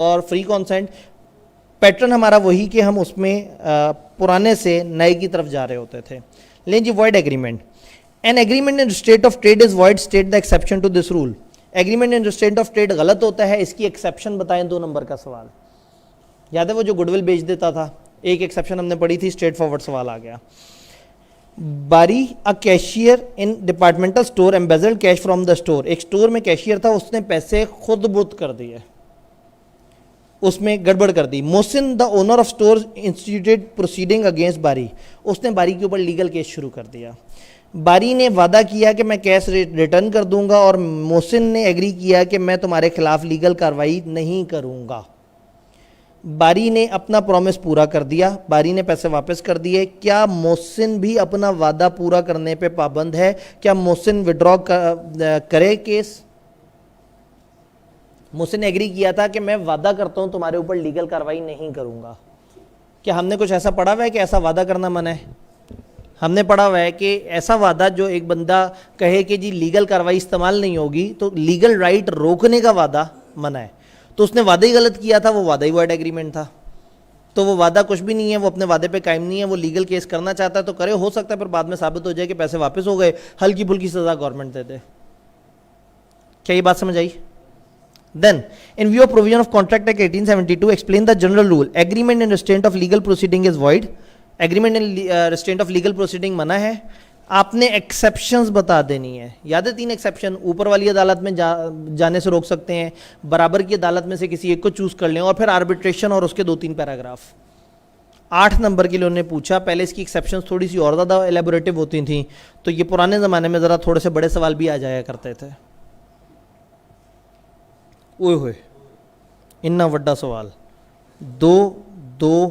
और free consent pattern हमारा वही कि हम उसमें पुराने से नए की तरफ जा रहे होते थे। लेकिन जी void agreement, an agreement in state of trade is void, state the exception to this rule. Agreement in state of trade गलत होता है, इसकी एक्सेप्शन बताएं, 2 नंबर का सवाल। याद है वो जो गुडविल बेच देता था, एक एक्सेप्शन हमने पढ़ी थी, स्ट्रेट फॉरवर्ड सवाल आ गया। बारी अ cashier in departmental store embezzled cash from the store, एक स्टोर में कैशियर था, उसने पैसे खुद बुत कर दिए, उसमें गड़बड़ कर दी। Mohsin the owner of store instituted proceeding against Bari, उसने बारी के ऊपर लीगल केस शुरू कर दिया। बारी ने वादा किया कि मैं कैश रिटर्न कर दूंगा और मोहसिन ने एग्री किया कि मैं तुम्हारे खिलाफ लीगल कार्रवाई नहीं करूंगा। बारी ने अपना प्रॉमिस पूरा कर दिया, बारी ने पैसे वापस कर दिए। क्या मोहसिन भी अपना वादा पूरा करने पे पाबंद है? क्या मोहसिन विड्रॉ करे केस? मोहसिन ने एग्री किया था कि मैं वादा करता हूं तुम्हारे ऊपर लीगल कार्रवाई नहीं करूंगा। क्या हमने कुछ ऐसा पढ़ा हुआ है कि ऐसा वादा करना मना है? हमने पढ़ा हुआ है कि ऐसा वादा जो एक बंदा कहे कि जी लीगल कार्रवाई इस्तेमाल नहीं होगी, तो लीगल राइट रोकने का वादा मना है। तो उसने वादा ही गलत किया था, वो वादा ही वॉइड एग्रीमेंट था। तो वो वादा कुछ भी नहीं है, वो अपने वादे पे कायम नहीं है, वो लीगल केस करना चाहता है तो करे, हो सकता है पर बाद में साबित हो जाए कि पैसे वापस हो गए, हल्की फुल्की सजा गवर्नमेंट दे दे। क्या ये बात समझ आई? Then, in view of provision of Contract Act 1872, explain the general rule. Agreement in restraint of legal proceeding is void. Agreement in restraint of legal proceeding मना है। आपने एक्सेप्शंस बता देनी है। याद है 3 एक्सेप्शन, ऊपर वाली अदालत में जाने से रोक सकते हैं, बराबर की अदालत में से किसी एक को चूज कर लें, और फिर आर्बिट्रेशन और उसके 2-3 पैराग्राफ। 8 नंबर के लिए उन्होंने पूछा। पहले इसकी एक्सेप्शंस थोड़ी सी और ज़्यादा एलेबोरेटिव होती थी, तो ये पुराने ज़माने में ज़रा थोड़े से बड़े सवाल भी आ जाया करते थे। ओए होए, इन्ना वड्डा सवाल, 2, 2,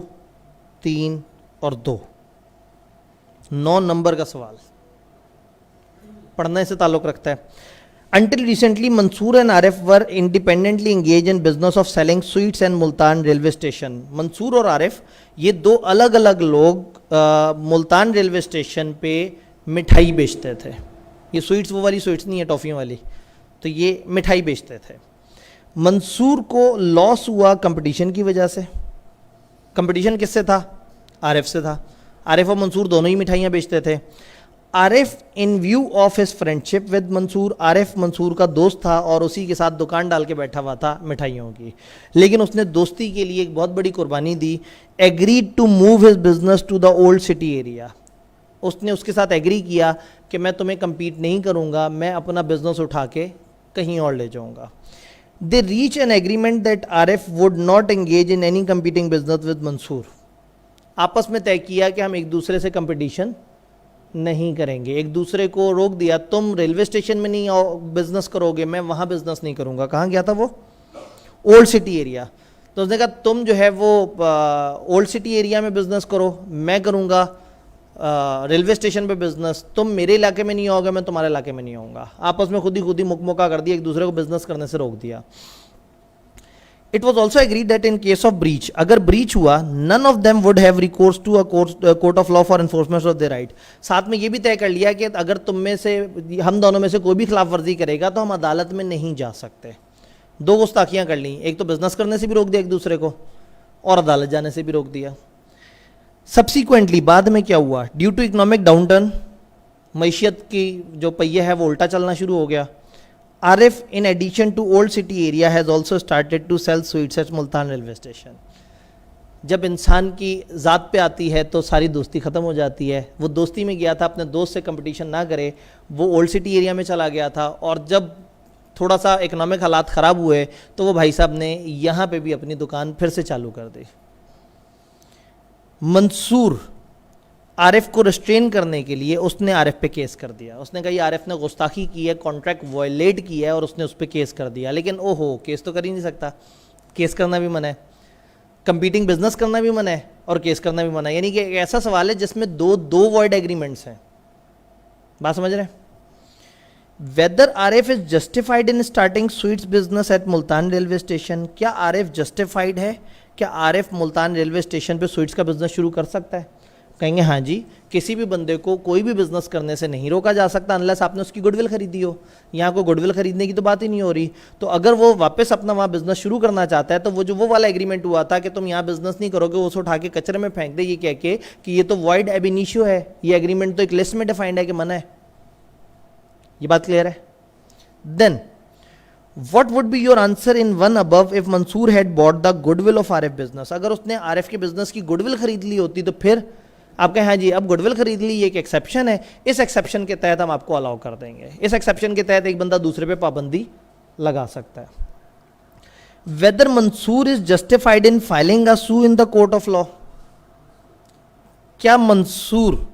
3 और 2, 9 नंबर का सवाल पढ़ने से ताल्लुक़ रखता है। Until recently, Mansoor and Arif were independently engaged in business of selling sweets and Multan railway station. Mansoor और आरिफ ये 2 अलग अलग लोग मुल्तान रेलवे स्टेशन पे मिठाई बेचते थे। ये स्वीट्स वो वाली स्वीट्स नहीं है, टॉफ़ियों वाली, तो ये मिठाई बेचते थे। मंसूर को लॉस हुआ कंपटीशन की वजह से। कंपटीशन किससे था? आरिफ से था। आरिफ और मंसूर दोनों ही मिठाइयाँ बेचते थे। Arif in view of his friendship with Mansoor, Arif Mansoor का दोस्त था और उसी के साथ दुकान डाल के बैठा हुआ था मिठाइयों की, लेकिन उसने दोस्ती के लिए एक बहुत बड़ी कुर्बानी दी। Agreed to move his business to the old city area, उसने उसके साथ एग्री किया कि मैं तुम्हें कम्पीट नहीं करूँगा, मैं अपना बिजनेस उठा के कहीं और ले जाऊँगा। They reach an agreement that Arif would not engage in any competing business with Mansoor. आपस में तय किया कि हम एक दूसरे से कंपटीशन नहीं करेंगे, एक दूसरे को रोक दिया। तुम रेलवे स्टेशन में नहीं बिजनेस करोगे, मैं वहाँ बिजनेस नहीं करूँगा। कहाँ गया था वो? Old city area. तो उसने कहा तुम जो है वो ओल्ड सिटी एरिया में बिजनेस करो, मैं करूँगा रेलवे स्टेशन पे बिजनेस। तुम मेरे इलाके में नहीं आओगे, मैं तुम्हारे इलाके में नहीं आऊँगा। आपस में खुद ही मुकमुका कर दिया, एक दूसरे को बिजनेस करने से रोक दिया। It was also agreed that in case of breach, अगर ब्रीच हुआ, none of them would have recourse to a court of law for enforcement of the right. साथ में ये भी तय कर लिया कि अगर तुम में से, हम दोनों में से कोई भी खिलाफ वर्जी करेगा तो हम अदालत में नहीं जा सकते। 2 गुस्ताखियाँ कर ली, एक तो बिजनेस करने से भी रोक दिया एक दूसरे को, और अदालत जाने से भी रोक दिया। सब्सिक्वेंटली बाद में क्या हुआ? ड्यू टू इकोनॉमिक डाउनटर्न, मैशियत की जो पहिया है वो उल्टा चलना शुरू हो गया। Arif in addition to old city area has also started to sell sweets at Multan railway station. जब इंसान की ज़ात पे आती है तो सारी दोस्ती ख़त्म हो जाती है। वो दोस्ती में गया था, अपने दोस्त से कंपटीशन ना करे, वो ओल्ड सिटी एरिया में चला गया था, और जब थोड़ा सा इकोनॉमिक हालात ख़राब हुए तो वो भाई साहब ने यहाँ पे भी अपनी दुकान फिर से चालू कर दी। मंसूर आरिफ को रिस्ट्रेन करने के लिए उसने आरिफ पे केस कर दिया। उसने कहा आरिफ ने गुस्ताखी की है, कॉन्ट्रैक्ट वायलेट किया है, और उसने उस पर केस कर दिया। लेकिन ओहो, केस तो कर ही नहीं सकता, केस करना भी मना है, कंपीटिंग बिजनेस करना भी मना है, और केस करना भी मना है। यानी कि एक ऐसा सवाल है जिसमें दो वॉइड एग्रीमेंट्स हैं। बात समझ रहे हैं? Whether Arif is justified in starting sweets business at Multan railway station, क्या आरिफ जस्टिफाइड है? क्या आरिफ मुल्तान रेलवे स्टेशन पे स्वीट्स का बिजनेस शुरू कर सकता है? कहेंगे हाँ जी, किसी भी बंदे को कोई भी बिजनेस करने से नहीं रोका जा सकता अनलेस आपने उसकी गुडविल खरीदी हो। यहाँ को गुडविल खरीदने की तो बात ही नहीं हो रही। तो अगर वो वापस अपना वहाँ बिजनेस शुरू करना चाहता है तो वो वाला एग्रीमेंट हुआ था कि तुम यहाँ बिजनेस नहीं करोगे, वो उसे उठा के कचरे में फेंक दे, ये कह के कि ये तो वॉइड एब इनिशियो है, ये एग्रीमेंट तो एक लिस्ट में डिफाइंड है कि मना है। ये बात क्लियर है? Then what would be your answer in one above if Mansoor had bought the goodwill of RF business? अगर उसने RF के बिजनेस की गुडविल खरीद ली होती तो फिर आप कहें हाँ जी अब गुडविल खरीद ली, ये एक एक्सेप्शन है, इस एक्सेप्शन के तहत हम आपको अलाउ कर देंगे। इस एक्सेप्शन के तहत एक बंदा दूसरे पे पाबंदी लगा सकता है। Whether Mansoor is justified in filing a suit in the court of law? क्या मंसूर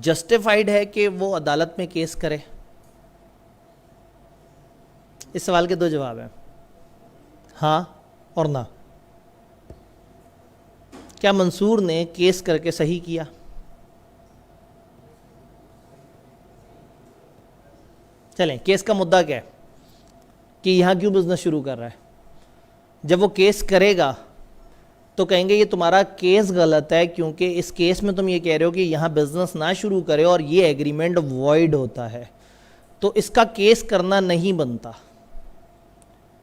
जस्टिफाइड है कि वो अदालत में केस करे? इस सवाल के दो जवाब हैं, हाँ और ना। क्या मंसूर ने केस करके सही किया? चलें, केस का मुद्दा क्या है कि यहां क्यों बिजनेस शुरू कर रहा है? जब वो केस करेगा तो कहेंगे ये तुम्हारा केस गलत है, क्योंकि इस केस में तुम ये कह रहे हो कि यहां बिजनेस ना शुरू करे और ये एग्रीमेंट वॉइड होता है, तो इसका केस करना नहीं बनता।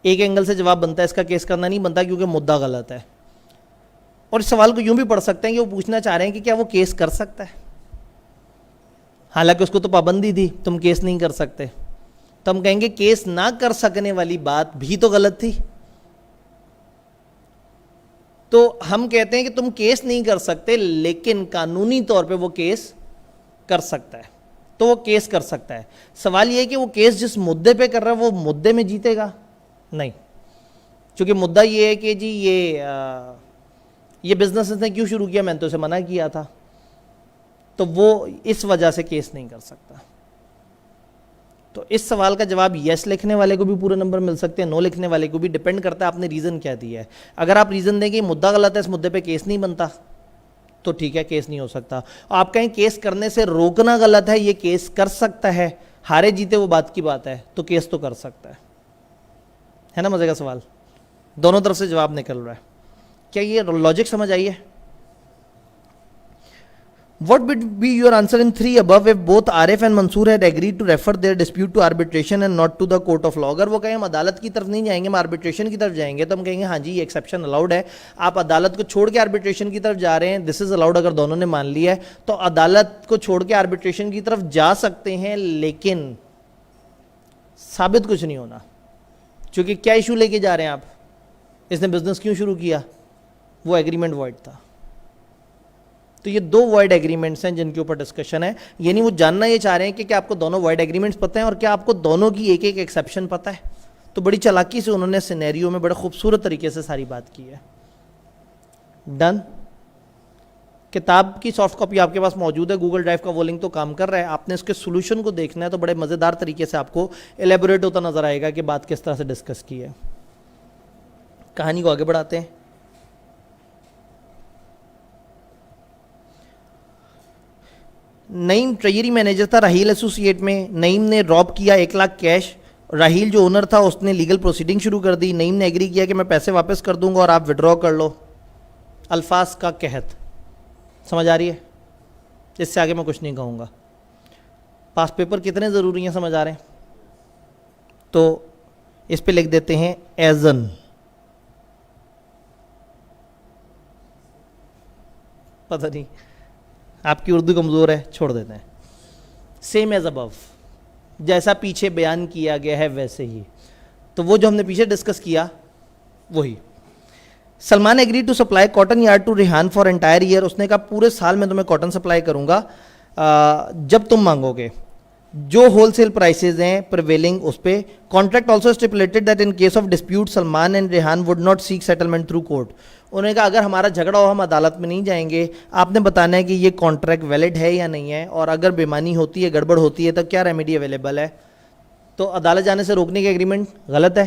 एक एंगल से जवाब बनता है, इसका केस करना नहीं बनता क्योंकि मुद्दा गलत है। और इस सवाल को यूं भी पढ़ सकते हैं कि वो पूछना चाह रहे हैं कि क्या वो केस कर सकता है, हालांकि उसको तो पाबंदी थी, तुम केस नहीं कर सकते। तो हम कहेंगे केस ना कर सकने वाली बात भी तो गलत थी। तो हम कहते हैं कि तुम केस नहीं कर सकते, लेकिन कानूनी तौर पे वो केस कर सकता है, तो वो केस कर सकता है। सवाल ये है कि वो केस जिस मुद्दे पे कर रहा है वो मुद्दे में जीतेगा? नहीं, क्योंकि मुद्दा ये है कि जी ये बिजनेस ने क्यों शुरू किया, मैंने तो उसे मना किया था, तो वो इस वजह से केस नहीं कर सकता। तो इस सवाल का जवाब यस लिखने वाले को भी पूरे नंबर मिल सकते हैं, नो लिखने वाले को भी, डिपेंड करता है आपने रीज़न क्या दिया है। अगर आप रीज़न दें कि मुद्दा गलत है, इस मुद्दे पे केस नहीं बनता, तो ठीक है, केस नहीं हो सकता। आप कहें केस करने से रोकना गलत है, ये केस कर सकता है, हारे जीते वो बात की बात है, तो केस तो कर सकता है ना? मजे का सवाल, दोनों तरफ से जवाब निकल रहा है। क्या ये लॉजिक समझ आई है? What would be your answer in 3 above if both Arif and Mansoor had agreed to refer their dispute to arbitration and not to the court of law? अगर वो कहें हम अदालत की तरफ नहीं जाएंगे, हम आर्बिट्रेशन की तरफ जाएंगे, तो हम कहेंगे हाँ जी ये एक्सेप्शन अलाउड है, आप अदालत को छोड़ के आर्बिट्रेशन की तरफ जा रहे हैं, दिस इज अलाउड। अगर दोनों ने मान लिया है तो अदालत को छोड़ के आर्बिट्रेशन की तरफ जा सकते हैं, लेकिन साबित कुछ नहीं होना। क्योंकि क्या इशू लेके जा रहे हैं आप, इसने बिजनेस क्यों शुरू किया, वो एग्रीमेंट वॉइड था। तो ये दो वॉइड एग्रीमेंट्स हैं जिनके ऊपर डिस्कशन है। यानी वो जानना ये चाह रहे हैं कि क्या आपको दोनों वॉइड एग्रीमेंट्स पता है और क्या आपको दोनों की एक एक एक्सेप्शन पता है। तो बड़ी चालाकी से उन्होंने सिनेरियो में बड़े खूबसूरत तरीके से सारी बात की है। डन। किताब की सॉफ्ट कॉपी आपके पास मौजूद है, गूगल ड्राइव का वो लिंक तो काम कर रहा है, आपने इसके सोल्यूशन को देखना है तो बड़े मज़ेदार तरीके से आपको एलेबोरेट होता नजर आएगा कि बात किस तरह से डिस्कस की है। कहानी को आगे बढ़ाते हैं। नईम ट्रेजरी मैनेजर था राहील एसोसिएट में। नईम ने रॉब किया 1 लाख कैश। राहील जो ओनर था उसने लीगल प्रोसीडिंग शुरू कर दी। नईम ने एग्री किया कि मैं पैसे वापस कर दूंगा और आप विड्रॉ कर लो। अल्फाज का कहत समझ आ रही है? इससे आगे मैं कुछ नहीं कहूँगा। पास पेपर कितने ज़रूरी हैं समझ आ रहे हैं? तो इस पे लिख देते हैं एजन। पता नहीं आपकी उर्दू कमज़ोर है, छोड़ देते हैं। सेम एज अबव, जैसा पीछे बयान किया गया है वैसे ही। तो वो जो हमने पीछे डिस्कस किया वही। Salman agree to supply cotton yarn to Rihan for entire year. उसने कहा पूरे साल में तुम्हें कॉटन सप्लाई करूंगा जब तुम मांगोगे। जो होलसेल प्राइसेस हैं प्रिवेलिंग उस पे। Contract also stipulated that in case of dispute Salman and Rehan would not seek settlement through court. उन्होंने कहा अगर हमारा झगड़ा हो हम अदालत में नहीं जाएंगे, आपने बताना है कि ये कॉन्ट्रैक्ट वैलिड है या नहीं है, और अगर बेईमानी होती है, गड़बड़ होती है, तो क्या रेमेडी अवेलेबल है। तो अदालत जाने से रोकने का एग्रीमेंट गलत है,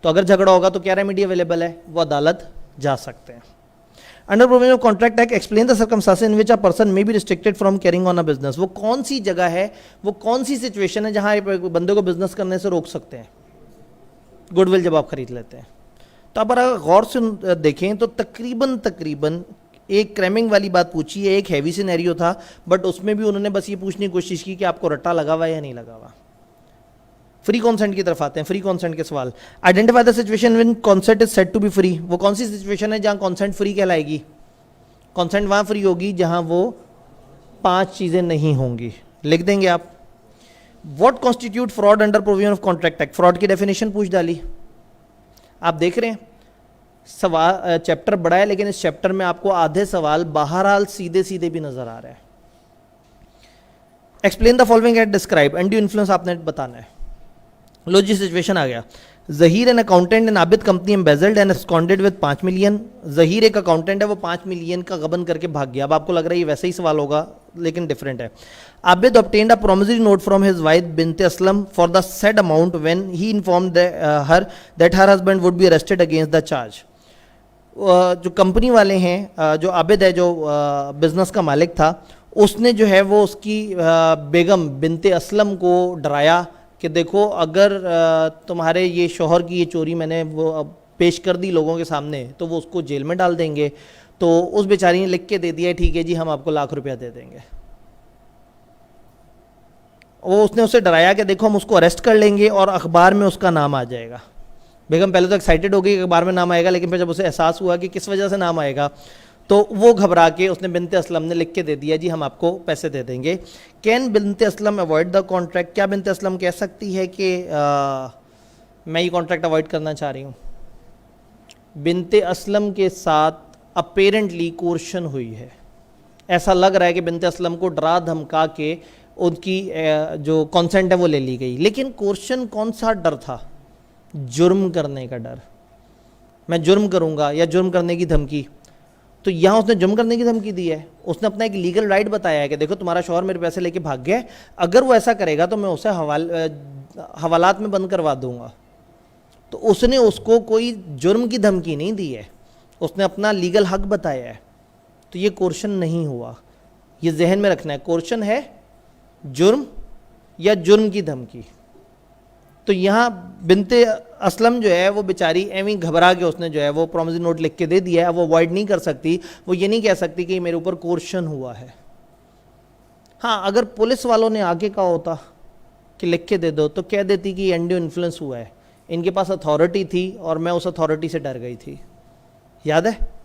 तो अगर झगड़ा होगा तो क्या रेमेडी अवेलेबल है, वो अदालत जा सकते हैं। Under provision of contract act explain the circumstances in which a person may be restricted from carrying on a business. वो कौन सी जगह है, वो कौन सी सिचुएशन है जहां बंदे को बिजनेस करने से रोक सकते हैं, गुडविल जब आप खरीद लेते हैं। तो अब अगर गौर से देखें तो तकरीबन एक क्रैमिंग वाली बात पूछी है, एक हैवी सिनेरियो था, बट उसमें भी उन्होंने बस ये पूछने की कोशिश की कि आपको रट्टा लगा हुआ है या नहीं लगा हुआ। फ्री कॉन्सेंट की तरफ आते हैं, फ्री कॉन्सेंट के सवाल। Identify the situation when consent is said to be free. वो कौन सी सिचुएशन है जहां कॉन्सेंट फ्री कहलाएगी? कॉन्सेंट वहां फ्री होगी जहां वो 5 चीजें नहीं होंगी। लिख देंगे आप। What constitute fraud under provision of contract act? Fraud की डेफिनेशन पूछ डाली। आप देख रहे हैं सवाल, चैप्टर बड़ा है लेकिन इस चैप्टर में आपको आधे सवाल बहरहाल सीधे सीधे भी नजर आ रहे हैं। Explain the following and describe. Undue influence आपने बताना है। लो जी, सिचुएशन आ गया। Zaheer an accountant and Abid company embezzled and absconded with 5 million. जहीर एक अकाउंटेंट है, वो 5 मिलियन का गबन करके भाग गया। अब आपको लग रहा है ये वैसे ही सवाल होगा लेकिन डिफरेंट है। Abid obtained a promissory note from his wife Bint Aslam for the said amount when he informed her that her husband would be arrested against the charge. जो कंपनी वाले हैं, जो आबिद है, जो बिजनेस का मालिक था, उसने जो है वो उसकी बेगम बिनते असलम को डराया कि देखो अगर तुम्हारे ये शोहर की ये चोरी मैंने वो पेश कर दी लोगों के सामने तो वो उसको जेल में डाल देंगे। तो उस बेचारी ने लिख के दे दिया, ठीक है जी हम आपको लाख रुपया दे देंगे। वो उसने उसे डराया कि देखो हम उसको अरेस्ट कर लेंगे और अखबार में उसका नाम आ जाएगा। बेगम पहले तो एक्साइटेड हो गई कि अखबार में नाम आएगा, लेकिन फिर जब उसे एहसास हुआ कि किस वजह से नाम आएगा तो वो घबरा के उसने बिनते असलम ने लिख के दे दिया जी हम आपको पैसे दे देंगे। Can Binte Aslam avoid the contract? क्या बिनते असलम कह सकती है कि मैं ये कॉन्ट्रैक्ट अवॉइड करना चाह रही हूँ? बिनते असलम के साथ अपेरेंटली कोर्शन हुई है। ऐसा लग रहा है कि बिनते असलम को डरा धमका के उनकी जो कॉन्सेंट है वो ले ली गई। लेकिन कोर्शन कौन सा डर था? जुर्म करने का डर। मैं जुर्म करूँगा या जुर्म करने की धमकी। तो यहाँ उसने जुर्म करने की धमकी दी है। उसने अपना एक लीगल राइट बताया है कि देखो तुम्हारा शौहर मेरे पैसे लेके भाग गया है, अगर वो ऐसा करेगा तो मैं उसे हवालात में बंद करवा दूंगा। तो उसने उसको कोई जुर्म की धमकी नहीं दी है, उसने अपना लीगल हक बताया है। तो ये कोर्शन नहीं हुआ, ये जहन में रखना है। कोर्शन है जुर्म या जुर्म की धमकी। तो यहाँ बिनते असलम जो है वो बेचारी एवं घबरा के उसने जो है वो प्रॉमिसरी नोट लिख के दे दिया है। अब वो अवॉइड नहीं कर सकती, वो ये नहीं कह सकती कि मेरे ऊपर कोर्शन हुआ है। हाँ, अगर पुलिस वालों ने आगे कहा होता कि लिख के दे दो तो कह देती कि अनड्यू इन्फ्लुएंस हुआ है, इनके पास अथॉरिटी थी और मैं उस अथॉरिटी से डर गई थी। याद है?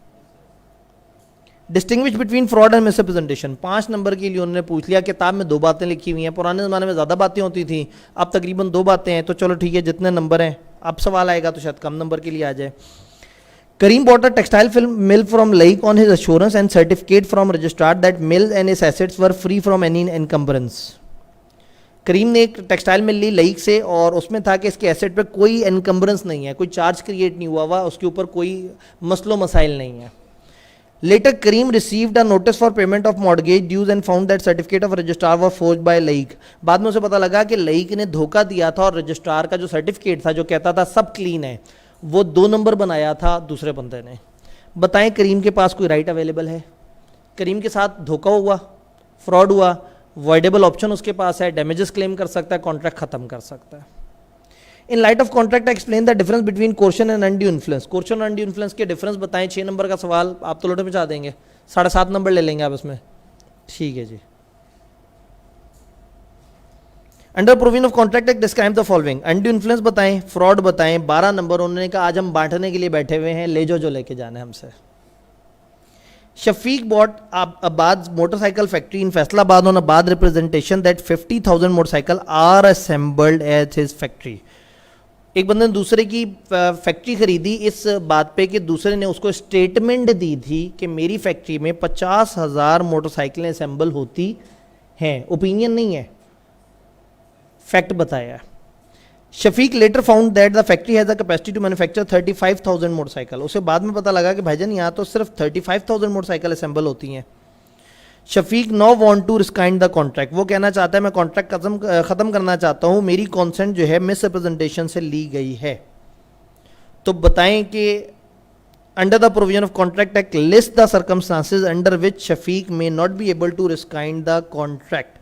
Distinguish between fraud and misrepresentation 5 number के लिए उन्होंने पूछ लिया। किताब में 2 बातें लिखी हुई हैं, पुराने ज़माने में ज़्यादा बातें होती थी, अब तकरीबन 2 बातें हैं। तो चलो ठीक है, जितने नंबर हैं, अब सवाल आएगा तो शायद कम नंबर के लिए आ जाए। करीम bought a textile mill from Laik on his assurance and certificate from registrar that mill and its assets were free from any encumbrance. करीम ने एक टेक्सटाइल मिल ली लईक से और उसमें था कि इसके एसेट पे कोई एनकम्बरेंस नहीं है, कोई चार्ज क्रिएट नहीं हुआ, उसके ऊपर कोई मसलो मसाइल नहीं है। Later, Kareem received a notice for payment of mortgage dues and found that certificate of registrar was forged by Laik. बाद में उसे पता लगा कि Laik ने धोखा दिया था और रजिस्ट्रार का जो सर्टिफिकेट था जो कहता था सब क्लीन है, वो 2 नंबर बनाया था दूसरे बंदे ने। बताएं करीम के पास कोई राइट अवेलेबल है? करीम के साथ धोखा हुआ, फ्रॉड हुआ, वॉइडेबल ऑप्शन उसके पास है, डैमेजेस क्लेम कर सकता है, कॉन्ट्रैक्ट खत्म कर सकता है। In light of contract explain the difference between coercion and undue influence. Coercion और अनड्यू इन्फ्लुएंस के डिफरेंस बताएं। 6 नंबर का सवाल आप तो लोटे में चाह देंगे, 7.5 नंबर ले लेंगे आप इसमें। ठीक है जी। Under provision of contract act describe the following. Undue influence बताएं, फ्रॉड बताएं। 12 नंबर उन्होंने कहा आज हम बांटने के लिए बैठे हुए हैं, ले जाओ जो लेके जाना है हमसे। Shafiq bought Abad's motorcycle factory in Faisalabad on Abad representation that 50,000 motorcycle are assembled at his factory. एक बंदे ने दूसरे की फैक्ट्री खरीदी इस बात पे कि दूसरे ने उसको स्टेटमेंट दी थी कि मेरी फैक्ट्री में 50,000 मोटरसाइकिलें असेंबल होती हैं। ओपिनियन नहीं है, फैक्ट बताया। Shafiq later found that the factory has the capacity to manufacture 35,000 motorcycle. उसे बाद में पता लगा कि भाईजान यहाँ तो सिर्फ 35,000 मोटरसाइकिल असेंबल होती हैं। Shafiq no want to rescind the contract. वो कहना चाहता है मैं कॉन्ट्रैक्ट खत्म करना चाहता हूँ, मेरी कॉन्सेंट जो है मिस रिप्रेजेंटेशन से ली गई है। तो बताएं कि under the provision of contract act list the circumstances under which Shafiq may not be able to rescind the contract.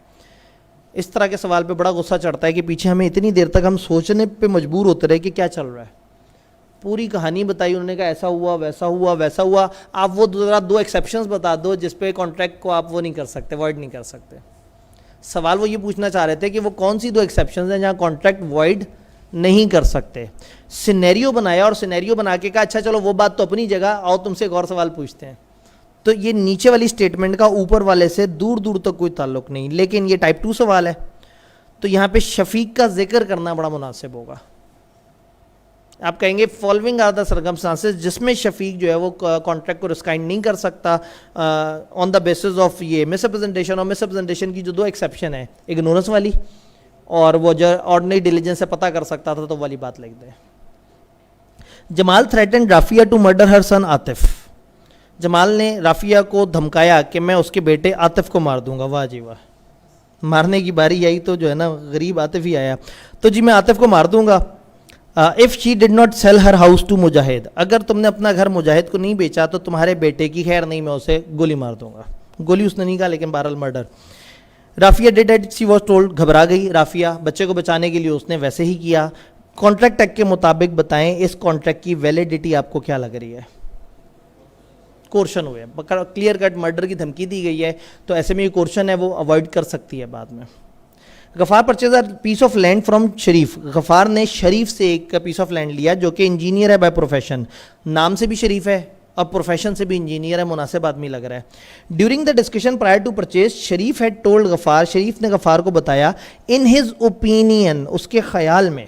इस तरह के सवाल पे बड़ा गुस्सा चढ़ता है कि पीछे हमें इतनी देर तक हम सोचने पे मजबूर होते रहे कि क्या चल रहा है। पूरी कहानी बताई, उन्होंने कहा ऐसा हुआ वैसा हुआ वैसा हुआ। आप वो ज़रा दो एक्सेप्शंस बता दो जिस पे कॉन्ट्रैक्ट को आप वो नहीं कर सकते, वॉइड नहीं कर सकते। सवाल वो ये पूछना चाह रहे थे कि वो कौन सी दो एक्सेप्शंस हैं जहाँ कॉन्ट्रैक्ट वॉइड नहीं कर सकते। सिनेरियो बनाया और सिनेरियो बना के कहा अच्छा चलो वो बात तो अपनी जगह, आओ तुमसे एक और सवाल पूछते हैं। तो ये नीचे वाली स्टेटमेंट का ऊपर वाले से दूर दूर तक कोई ताल्लुक नहीं, लेकिन ये टाइप 2 सवाल है, तो यहाँ पे शफीक का जिक्र करना बड़ा मुनासिब होगा। आप कहेंगे फॉलोइंग आर द सर्कमस्टांसेस, जिसमें शफीक जो है वो कॉन्ट्रैक्ट को रिस्काइंड नहीं कर सकता ऑन द बेसिस ऑफ ये मिसरिप्रेजेंटेशन। और मिसरिप्रेजेंटेशन की जो दो एक्सेप्शन है, इग्नोरेंस वाली और वो जो ऑर्डिनरी डिलीजेंस से पता कर सकता था तो वाली बात लिख दें। Jamal threaten Rafia to murder her son Atif. Jamal ने राफिया को धमकाया कि मैं उसके बेटे आतिफ को मार दूंगा। वाह जी वाह, मारने की बारी आई तो जो है ना गरीब आतिफ ही आया। तो जी मैं आतिफ को मार दूंगा। If she did not sell her house to Mujahid, अगर तुमने अपना घर मुजाहिद को नहीं बेचा तो तुम्हारे बेटे की खैर नहीं, मैं उसे गोली मार दूंगा। गोली उसने नहीं कहा लेकिन बहरहाल murder. Rafia did as she was told, घबरा गई राफिया, बच्चे को बचाने के लिए उसने वैसे ही किया। कॉन्ट्रैक्ट एक्ट के मुताबिक बताएं इस कॉन्ट्रैक्ट की वैलिडिटी आपको क्या लग रही है। कोर्शन हुए, क्लियर कट मर्डर की धमकी दी गई है, तो ऐसे में ये कोर्शन है वो अवॉइड कर सकती है बाद में। Gaffar purchase a piece of land from Sharif. Gaffar ने शरीफ से एक पीस ऑफ लैंड लिया जो कि इंजीनियर है बाय प्रोफेशन, नाम से भी शरीफ है और प्रोफेशन से भी इंजीनियर है, मुनासिब आदमी लग रहा है। During the discussion prior to purchase Sharif had told Gaffar, Sharif ने गफ़ार को बताया इन हिज ओपिनियन, उसके ख्याल में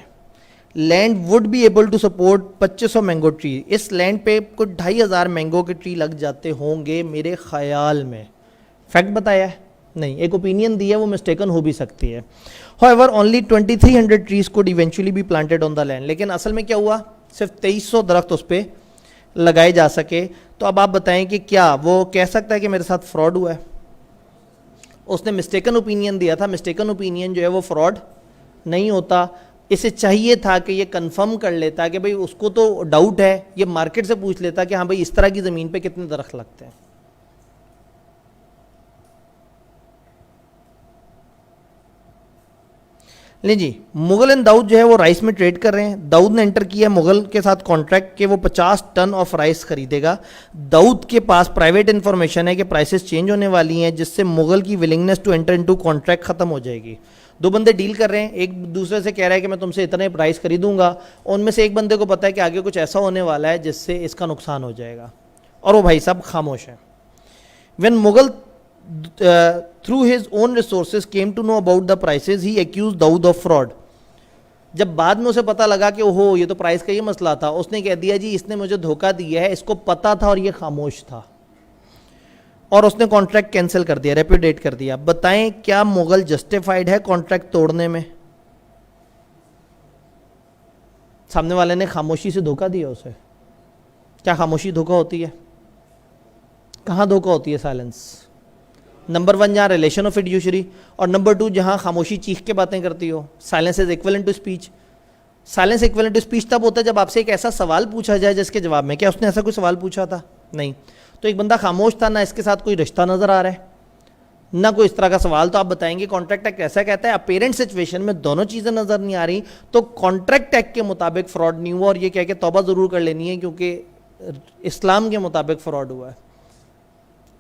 land would be able to support 2500 mango tree. इस लैंड पे कुछ 2500 मैंगो के ट्री लग जाते होंगे मेरे ख्याल में। फैक्ट बताया है नहीं, एक ओपिनियन दी है, वो मिस्टेकन हो भी सकती है। However only 2300 trees could eventually B planted on the land. लेकिन असल में क्या हुआ, सिर्फ 2300 दरख्त उस पर लगाए जा सके। तो अब आप बताएं कि क्या वो कह सकता है कि मेरे साथ फ्रॉड हुआ है। उसने मिस्टेकन ओपिनियन दिया था, मिस्टेकन ओपिनियन जो है वो फ्रॉड नहीं होता। इसे चाहिए था कि ये कंफर्म कर लेता कि भाई उसको तो डाउट है, ये मार्केट से पूछ लेता कि हाँ भाई इस तरह की ज़मीन पे कितने दरख्त लगते हैं। ले जी, मुगल एंड दाऊद जो है वो राइस में ट्रेड कर रहे हैं। दाऊद ने एंटर किया मुगल के साथ कॉन्ट्रैक्ट कि वो 50 टन ऑफ राइस खरीदेगा। दाऊद के पास प्राइवेट इंफॉर्मेशन है कि प्राइसेस चेंज होने वाली हैं, जिससे मुगल की willingness to enter into contract खत्म हो जाएगी। दो बंदे डील कर रहे हैं, एक दूसरे से कह रहा है कि मैं तुमसे इतने प्राइस खरीदूंगा, उनमें से एक बंदे को पता है कि आगे कुछ ऐसा होने वाला है जिससे इसका नुकसान हो जाएगा, और वो भाई साहब खामोश हैं। When Mughal through his own resources came to know about the prices he accuse Dawood of fraud. जब बाद में उसे पता लगा कि ओहो ये तो प्राइस का ये मसला था, उसने कह दिया जी इसने मुझे धोखा दिया है, इसको पता था और ये खामोश था, और उसने कॉन्ट्रैक्ट कैंसिल कर दिया, रेप्यूडेट कर दिया। बताएं क्या मुगल जस्टिफाइड है कॉन्ट्रैक्ट तोड़ने में? सामने वाले ने खामोशी से धोखा दिया उसे। क्या खामोशी धोखा होती है? कहाँ धोखा होती है? साइलेंस। नंबर 1 जहाँ रिलेशन ऑफ फिड्यूशरी, और नंबर 2 जहाँ खामोशी चीख के बातें करती हो। Silence is equivalent to speech. Silence equivalent to speech तब होता है जब आपसे एक ऐसा सवाल पूछा जाए जिसके जवाब में, क्या उसने ऐसा कोई सवाल पूछा था? नहीं। तो एक बंदा खामोश था, ना इसके साथ कोई रिश्ता नजर आ रहा है, ना कोई इस तरह का सवाल। तो आप बताएंगे कॉन्ट्रैक्ट एक्ट ऐसा कहता है, अपेरेंट सिचुएशन में दोनों चीज़ें नजर नहीं आ रही, तो कॉन्ट्रैक्ट एक्ट के मुताबिक फ्रॉड नहीं हुआ, और ये कह के तौबा ज़रूर कर लेनी है क्योंकि इस्लाम के मुताबिक फ्रॉड हुआ है।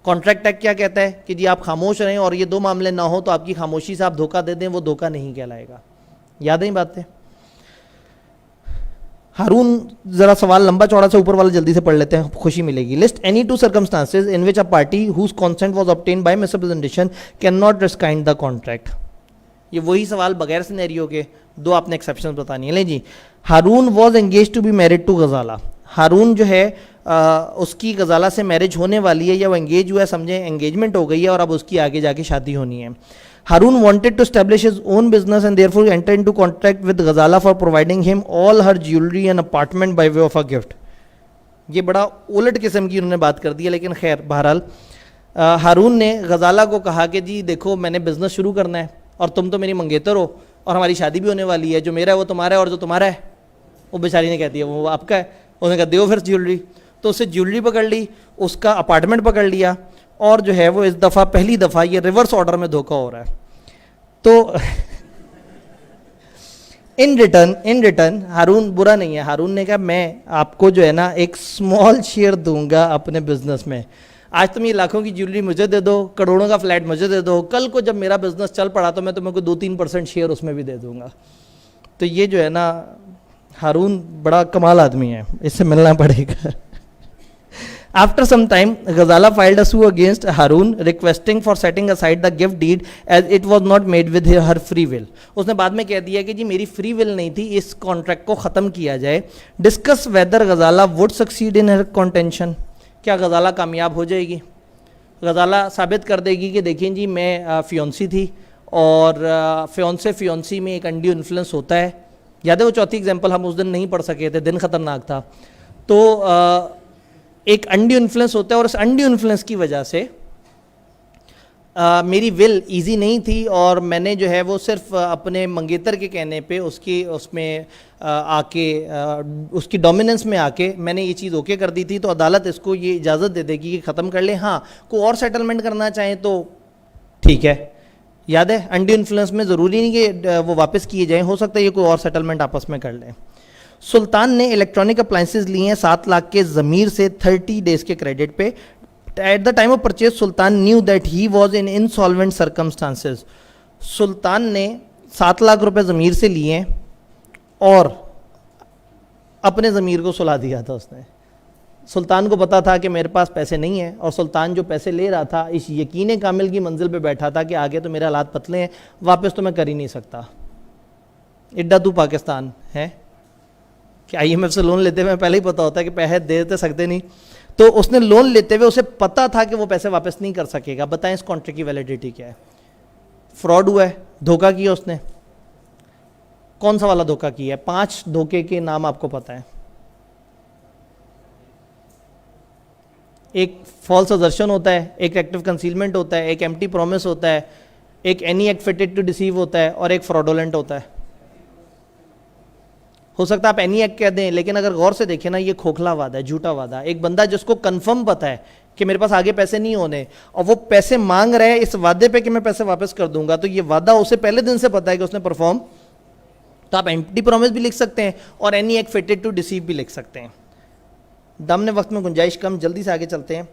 कॉन्ट्रैक्ट एक्ट क्या कहता है कि जी आप खामोश रहें और ये दो मामले ना हो, तो आपकी खामोशी से आप धोखा दे दें, वो धोखा नहीं कहलाएगा। याद है बातें? हारून जरा सवाल लंबा चौड़ा से ऊपर वाला जल्दी से पढ़ लेते हैं, खुशी मिलेगी। List any two circumstances in which a party whose consent was obtained by misrepresentation can not rescind the contract. ये वही सवाल बगैर सिनेरियो के, दो आपने एक्सेप्शन बतानी है। ले जी, Haroon was engage to be married to Ghazala. Haroon जो है उसकी गजाला से मैरिज होने वाली है, या वो एंगेज हुआ है, समझे एंगेजमेंट हो गई है और अब उसकी आगे जाके शादी होनी है। हारून wanted to establish his own business and therefore enter into contract with Ghazala for providing him all her jewelry and apartment by way of a gift। ये बड़ा उलट किस्म की उन्होंने बात कर दी है, लेकिन खैर बहरहाल हारून ने गजाला को कहा कि जी देखो मैंने बिजनेस शुरू करना है और तुम तो मेरी मंगेतर हो और हमारी शादी भी होने वाली है, जो मेरा है वो तुम्हारा है और जो तुम्हारा है वो बेचारी ने कहती है वो आपका है। उन्होंने कहा दो फिर ज्वेलरी, तो उससे ज्वेलरी पकड़ ली, उसका अपार्टमेंट पकड़ लिया, और जो है वो इस दफ़ा पहली दफ़ा ये रिवर्स ऑर्डर में धोखा हो रहा है। तो इन रिटर्न हारून बुरा नहीं है, हारून ने कहा मैं आपको जो है ना एक स्मॉल शेयर दूंगा अपने बिजनेस में। आज तुम ये लाखों की ज्वेलरी मुझे दे दो, करोड़ों का फ्लैट मुझे दे दो, कल को जब मेरा बिजनेस चल पड़ा तो मैं तुम्हें को 2-3% शेयर उसमें भी दे दूंगा। तो ये जो है ना हारून बड़ा कमाल आदमी है, इससे मिलना पड़ेगा। After some time, Ghazala filed a suit against Harun, requesting for setting aside the gift deed as it was not made with her free will. उसने बाद में कह दिया कि जी मेरी फ्री विल नहीं थी, इस कॉन्ट्रैक्ट को ख़त्म किया जाए। Discuss whether Ghazala would succeed in her contention. क्या गजाला कामयाब हो जाएगी? गजाला साबित कर देगी कि देखिए जी मैं फियोंसी थी और फियोंसी में एक अनड्यू इन्फ्लुएंस होता है। याद है वो चौथी एग्जांपल हम उस दिन नहीं पढ़ सके थे, दिन खतरनाक था। तो एक अनड्यू इन्फ्लुएंस होता है और उस अनड्यू इन्फ्लुएंस की वजह से मेरी विल इजी नहीं थी और मैंने जो है वो सिर्फ अपने मंगेतर के कहने पे उसमें आके उसकी डोमिनेंस में आके मैंने ये चीज़ ओके कर दी थी। तो अदालत इसको ये इजाज़त दे देगी कि ख़त्म कर ले। हाँ, कोई और सेटलमेंट करना चाहें तो ठीक है। याद है अनड्यू इन्फ्लुएंस में ज़रूरी नहीं कि वो वापस किए जाएँ, हो सकता है ये कोई और सेटलमेंट आपस में कर लें। सुल्तान ने इलेक्ट्रॉनिक अप्लाइंसेज लिए हैं 7 लाख के ज़मीर से 30 डेज़ के क्रेडिट पे। At the time of purchase Sultan knew that he was in insolvent circumstances. Sultan ने 7 लाख रुपए ज़मीर से लिए और अपने ज़मीर को सुला दिया था उसने। सुल्तान को पता था कि मेरे पास पैसे नहीं हैं और सुल्तान जो पैसे ले रहा था इस यकीन कामिल की मंजिल पे बैठा था कि आगे तो मेरे हालात पतले हैं, वापस तो मैं कर ही नहीं सकता। इड्डा तू पाकिस्तान है कि IMF से लोन लेते हुए पहले ही पता होता है कि पैसे दे तो सकते नहीं। तो उसने लोन लेते हुए उसे पता था कि वो पैसे वापस नहीं कर सकेगा। बताएं इस कॉन्ट्रैक्ट की वैलिडिटी क्या है? फ्रॉड हुआ है, धोखा किया उसने। कौन सा वाला धोखा किया है? 5 धोखे के नाम आपको पता है। एक फॉल्स असर्शन होता है, एक एक्टिव कंसीलमेंट होता है, एक एम्प्टी प्रॉमिस होता है, एक any act fitted to deceive होता है और एक फ्रॉडोलेंट होता है। हो सकता है आप एनी एक्ट कह दें, लेकिन अगर गौर से देखें ना ये खोखला वादा है, झूठा वादा। एक बंदा जिसको कंफर्म पता है कि मेरे पास आगे पैसे नहीं होने और वो पैसे मांग रहे हैं इस वादे पे कि मैं पैसे वापस कर दूंगा, तो ये वादा उसे पहले दिन से पता है कि उसने परफॉर्म। तो आप एम्प्टी प्रॉमिस भी लिख सकते हैं और any act fitted to deceive भी लिख सकते हैं। दम ने वक्त में गुंजाइश कम, जल्दी से आगे चलते हैं।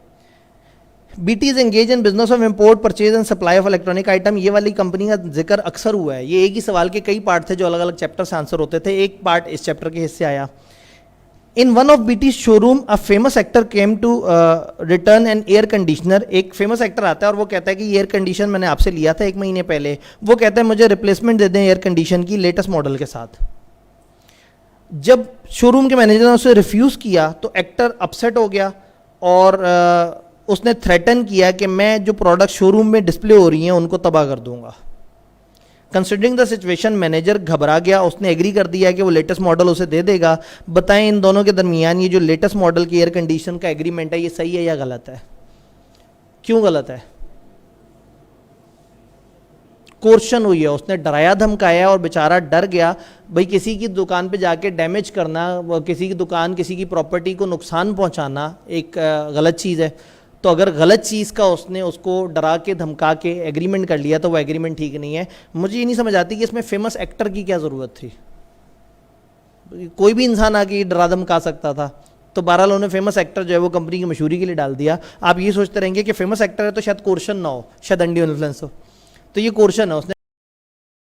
BT is engage in business of import purchase and supply of electronic item. ये वाली कंपनी का जिक्र अक्सर हुआ है। ये एक ही सवाल के कई पार्ट थे जो अलग अलग चैप्टर से आंसर होते थे, एक पार्ट इस चैप्टर के हिस्से आया। In one of BT showroom a famous actor came to return an air conditioner. एक फेमस एक्टर आता है और वो कहता है कि एयर कंडीशन मैंने आपसे लिया था 1 महीने पहले। वो कहता है मुझे रिप्लेसमेंट दे दें एयर कंडीशन की लेटेस्ट मॉडल के साथ। जब शोरूम के मैनेजर ने उसे रिफ्यूज़ किया तो एक्टर अपसेट हो गया और उसने थ्रेटन किया कि मैं जो प्रोडक्ट शोरूम में डिस्प्ले हो रही हैं उनको तबाह कर दूंगा। कंसिडरिंग द सिचुएशन मैनेजर घबरा गया, उसने एग्री कर दिया कि वो लेटेस्ट मॉडल उसे दे देगा। बताएं इन दोनों के दरमियान ये जो लेटेस्ट मॉडल की एयर कंडीशन का एग्रीमेंट है ये सही है या गलत है? क्यों गलत है? कोर्शन हुई है, उसने डराया धमकाया और बेचारा डर गया। भाई किसी की दुकान पे जाके डैमेज करना, किसी की दुकान किसी की प्रॉपर्टी को नुकसान पहुंचाना एक गलत चीज़ है। तो अगर गलत चीज़ का उसने उसको डरा के धमका के एग्रीमेंट कर लिया तो वो एग्रीमेंट ठीक नहीं है। मुझे ये नहीं समझ आती कि इसमें फेमस एक्टर की क्या ज़रूरत थी। कोई भी इंसान आके डरा धमका सकता था। तो बहरहाल उन्होंने फेमस एक्टर जो है वो कंपनी की मशहूरी के लिए डाल दिया। आप ये सोचते रहेंगे कि फेमस एक्टर है तो शायद कोर्शन ना हो, शायद अनड्यू इन्फ्लुएंस हो। तो ये कोर्शन है, उसने